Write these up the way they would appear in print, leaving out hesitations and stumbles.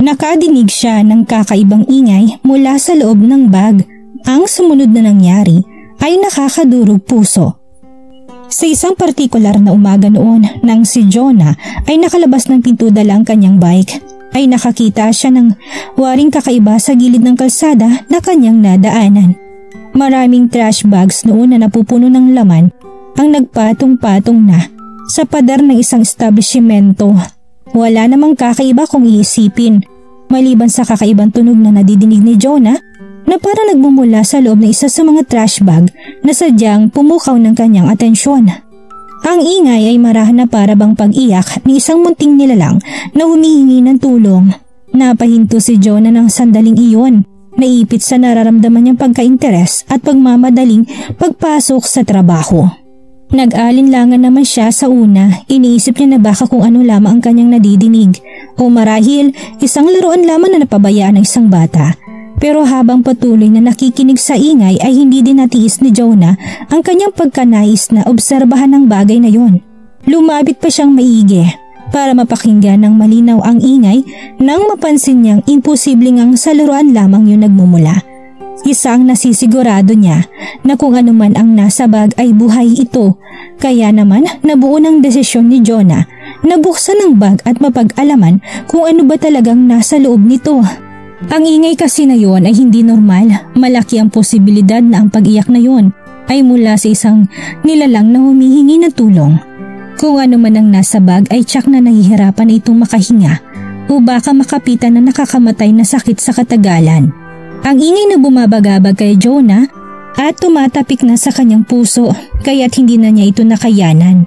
Nakadinig siya ng kakaibang ingay mula sa loob ng bag. Ang sumunod na nangyari ay nakakadurog puso. Sa isang partikular na umaga noon nang si Jonah ay nakalabas ng pinto dala ang kanyang bike, ay nakakita siya ng waring kakaiba sa gilid ng kalsada na kanyang nadaanan. Maraming trash bags noon na napupuno ng laman ang nagpatong-patong na sa pader ng isang establishmento. Wala namang kakaiba kung iisipin, maliban sa kakaibang tunog na nadidinig ni Jonah na parang nagmumula sa loob ng isa sa mga trash bag na sadyang pumukaw ng kanyang atensyon. Ang ingay ay marahan na para bang pag-iyak ni isang munting nilalang na humihingi ng tulong. Napahinto si Jonah ng sandaling iyon, naipit sa nararamdaman niyang pagka-interes at pagmamadaling pagpasok sa trabaho. Nag-alinlangan naman siya sa una, iniisip niya na baka kung ano lamang ang kanyang nadidinig o marahil isang laruan lamang na napabayaan ng isang bata. Pero habang patuloy na nakikinig sa ingay ay hindi din natiis ni Jonah ang kanyang pagkanais na obserbahan ng bagay na yon. Lumapit pa siyang maigi para mapakinggan ng malinaw ang ingay nang mapansin niyang imposibleng ang sa laruan lamang yun nagmumula. Isang nasisigurado niya na kung ano man ang nasa bag ay buhay ito, kaya naman nabuo ng desisyon ni Jonah na buksan ang bag at mapag-alaman kung ano ba talagang nasa loob nito. Ang ingay kasi na yon ay hindi normal, malaki ang posibilidad na ang pag-iyak na yon ay mula sa isang nilalang na humihingi ng tulong. Kung ano man ang nasa bag ay tiyak na nahihirapan itong makahinga o baka makapitan na nakakamatay na sakit sa katagalan. Ang ingay na bumabagabag kay Jonah at tumatapik na sa kanyang puso kaya't hindi na niya ito nakayanan.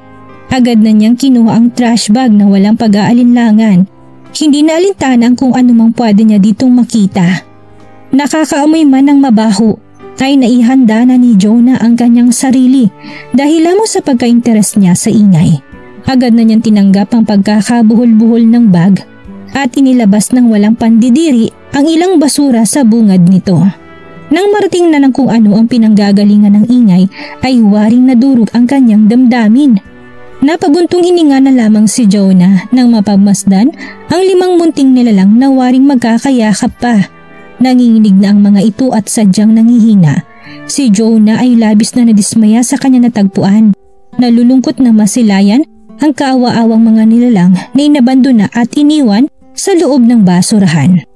Agad na niyang kinuha ang trash bag na walang pag-aalinlangan. Hindi na alintanan kung anumang pwede niya ditong makita. Nakakaamoy man ng mabaho ay naihanda na ni Jonah ang kanyang sarili dahil lamang sa pagka-interes niya sa ingay. Agad na niyang tinanggap ang pagkakabuhol-buhol ng bag at inilabas ng walang pandidiri ang ilang basura sa bungad nito. Nang marating na ng kung ano ang pinanggagalingan ng ingay ay waring nadurog ang kanyang damdamin. Napabuntong hininga na lamang si Jonah nang mapagmasdan ang 5 munting nilalang na waring magkakayakap pa. Nanginginig na ang mga ito at sadyang nangihina. Si Jonah ay labis na nadismaya sa kanya natagpuan. Nalulungkot na masilayan ang kaawa-awang mga nilalang na inabandona at iniwan sa loob ng basurahan.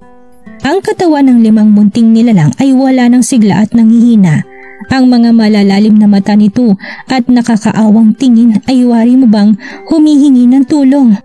Ang katawan ng 5 munting nilalang ay wala ng sigla at nangihina. Ang mga malalalim na mata nito at nakakaawang tingin ay wari mo bang humihingi ng tulong.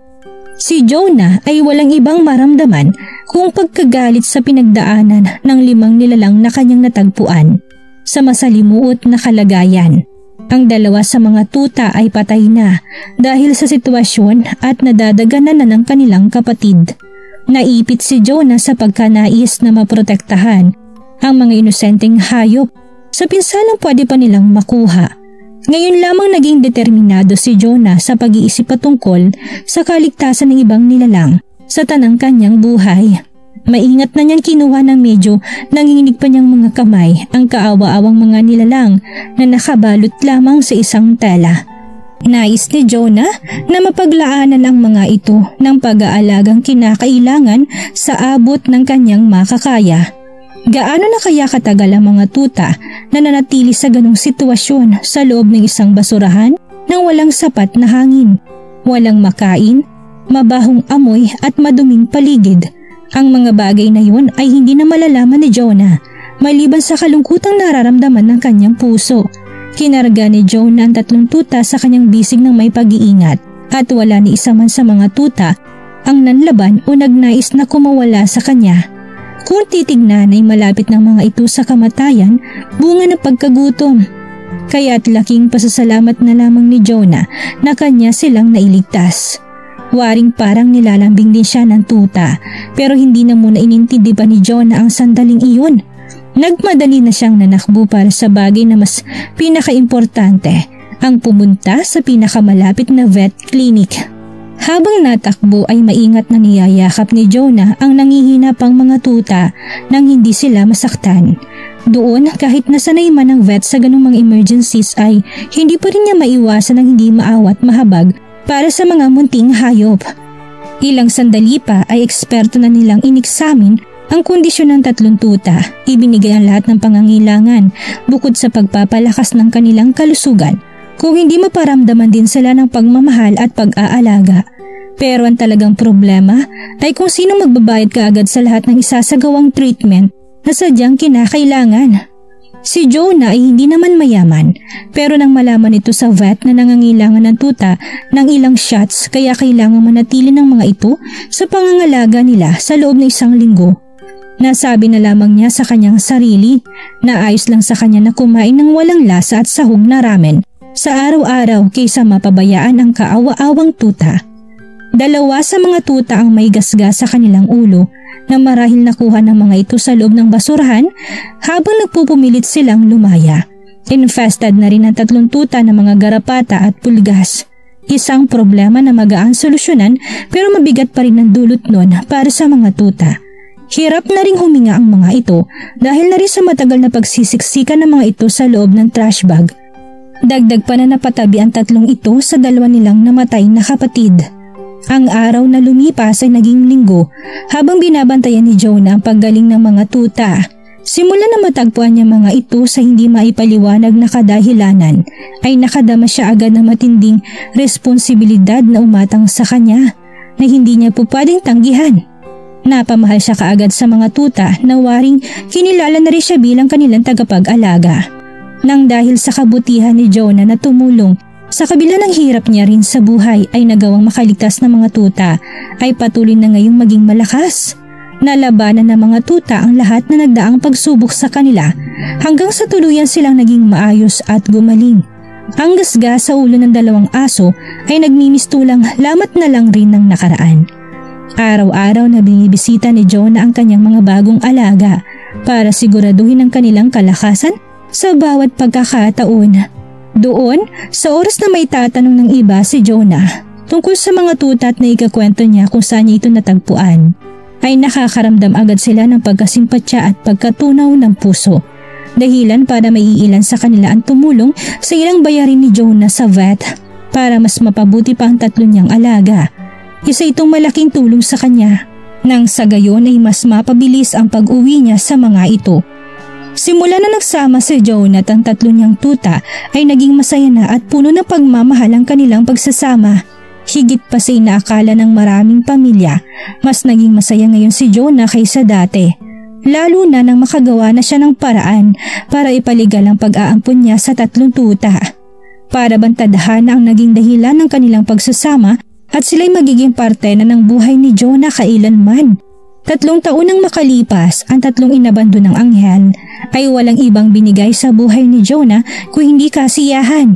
Si Jonah ay walang ibang maramdaman kung pagkagalit sa pinagdaanan ng 5 nilalang na kanyang natagpuan sa masalimuot na kalagayan. Ang 2 sa mga tuta ay patay na dahil sa sitwasyon at nadadaganan na ng kanilang kapatid. Naipit si Jonah sa pagkanais na maprotektahan ang mga inosenteng hayop sa pinsalang pwede pa nilang makuha. Ngayon lamang naging determinado si Jonah sa pag-iisip patungkol sa kaligtasan ng ibang nilalang sa tanang kanyang buhay. Maingat na niyang kinuha ng medyo nanginginig pa niyang mga kamay ang kaawa-awang mga nilalang na nakabalot lamang sa isang tela. Nais ni Jonah na mapaglaanan ang mga ito ng pag-aalagang kinakailangan sa abot ng kanyang makakaya. Gaano na kaya katagal ang mga tuta na nanatili sa ganong sitwasyon sa loob ng isang basurahan nang walang sapat na hangin, walang makain, mabahong amoy at maduming paligid? Ang mga bagay na yun ay hindi na malalaman ni Jonah maliban sa kalungkutang nararamdaman ng kanyang puso. Kinarga ni Jonah ang 3 tuta sa kanyang bisig ng may pag-iingat at wala ni isa man sa mga tuta ang nanlaban o nagnais na kumawala sa kanya. Kung titignan ay malapit ng mga ito sa kamatayan, bunga ng pagkagutom. Kaya't laking pasasalamat na lamang ni Jonah na kanya silang nailigtas. Waring parang nilalambing din siya ng tuta pero hindi na muna inintindi pa ni Jonah ang sandaling iyon. Nagmadali na siyang nanakbo para sa bagay na mas pinakaimportante, ang pumunta sa pinakamalapit na vet clinic. Habang natakbo ay maingat na niyayakap ni Jonah ang nangihina pang mga tuta nang hindi sila masaktan. Doon kahit nasanay man ang vet sa ganung mga emergencies ay hindi pa rin niya maiwasan ang hindi maawat mahabag para sa mga munting hayop. Ilang sandali pa ay eksperto na nilang ineksamin ang kondisyon ng tatlong tuta. Ibinigay ang lahat ng pangangailangan bukod sa pagpapalakas ng kanilang kalusugan. Kung hindi maparamdaman din sila ng pagmamahal at pag-aalaga. Pero ang talagang problema ay kung sino magbabayad kaagad sa lahat ng isasagawang treatment na sadyang kinakailangan. Si Jonah ay hindi naman mayaman, pero nang malaman ito sa vet na nangangailangan ng tuta ng ilang shots kaya kailangang manatili ng mga ito sa pangangalaga nila sa loob ng 1 linggo. Nasabi na lamang niya sa kanyang sarili na ayos lang sa kanya na kumain ng walang lasa at sahog na ramen sa araw-araw kaysa mapabayaan ang kaawa-awang tuta. 2 sa mga tuta ang may gasgas sa kanilang ulo na marahil nakuha ng mga ito sa loob ng basurahan habang nagpupumilit silang lumaya. Infested na rin ang 3 tuta ng mga garapata at pulgas. Isang problema na magaan solusyonan pero mabigat pa rin ang dulot nun para sa mga tuta. Hirap na ring huminga ang mga ito dahil na rin sa matagal na pagsisiksikan ng mga ito sa loob ng trash bag. Dagdag pa na napatabi ang 3 ito sa 2 nilang namatay na kapatid. Ang araw na lumipas ay naging linggo habang binabantayan ni Jonah ang paggaling ng mga tuta. Simula na matagpuan niya mga ito sa hindi maipaliwanag na kadahilanan ay nakadama siya agad ng matinding responsibilidad na umatang sa kanya na hindi niya po pwedeng tanggihan. Napamahal siya kaagad sa mga tuta na waring kinilala na rin siya bilang kanilang tagapag-alaga. Nang dahil sa kabutihan ni Jonah na tumulong sa kabila ng hirap niya rin sa buhay ay nagawang makaligtas ng mga tuta ay patuloy na ngayong maging malakas. Nalabanan ng mga tuta ang lahat na nagdaang pagsubok sa kanila hanggang sa tuluyan silang naging maayos at gumaling. Ang gasgas sa ulo ng 2 aso ay nagmimistulang lamat na lang rin ng nakaraan. Araw-araw na binibisita ni Jonah ang kanyang mga bagong alaga para siguraduhin ang kanilang kalakasan sa bawat pagkakataon. Doon, sa oras na may tatanong ng iba si Jonah tungkol sa mga tuta at naikakwento niya kung saan niya ito natagpuan, ay nakakaramdam agad sila ng pagkasimpatya at pagkatunaw ng puso. Dahilan para maiilan sa kanila ang tumulong sa ilang bayarin ni Jonah sa vet para mas mapabuti pa ang 3 niyang alaga. Isa itong malaking tulong sa kanya. Nang sa gayon ay mas mapabilis ang pag-uwi niya sa mga ito. Simula na nagsama si Jonah at ang 3 niyang tuta ay naging masaya na at puno ng pagmamahal ang kanilang pagsasama. Higit pa sa inaakala ng maraming pamilya, mas naging masaya ngayon si Jonah kaysa dati. Lalo na nang makagawa na siya ng paraan para ipaligal ang pag-aampon niya sa 3 tuta. Para bantadahan ang naging dahilan ng kanilang pagsasama at sila'y magiging parte na ng buhay ni Jonah kailanman. 3 taon nang makalipas, ang 3 inabando ng anghel ay walang ibang binigay sa buhay ni Jonah kung hindi kasiyahan.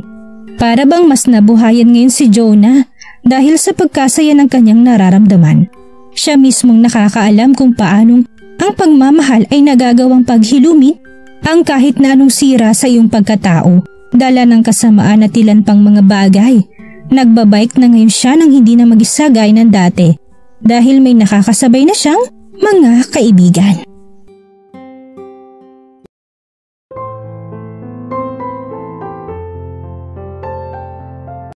Para bang mas nabuhayan ngayon si Jonah dahil sa pagkasaya ng kanyang nararamdaman. Siya mismong nakakaalam kung paanong ang pagmamahal ay nagagawang paghilumi ang kahit na anong sira sa iyong pagkatao, dala ng kasamaan at ilan pang mga bagay. Nagbabike na ngayon siya nang hindi na mag-isa gaya ng dati dahil may nakakasabay na siyang mga kaibigan.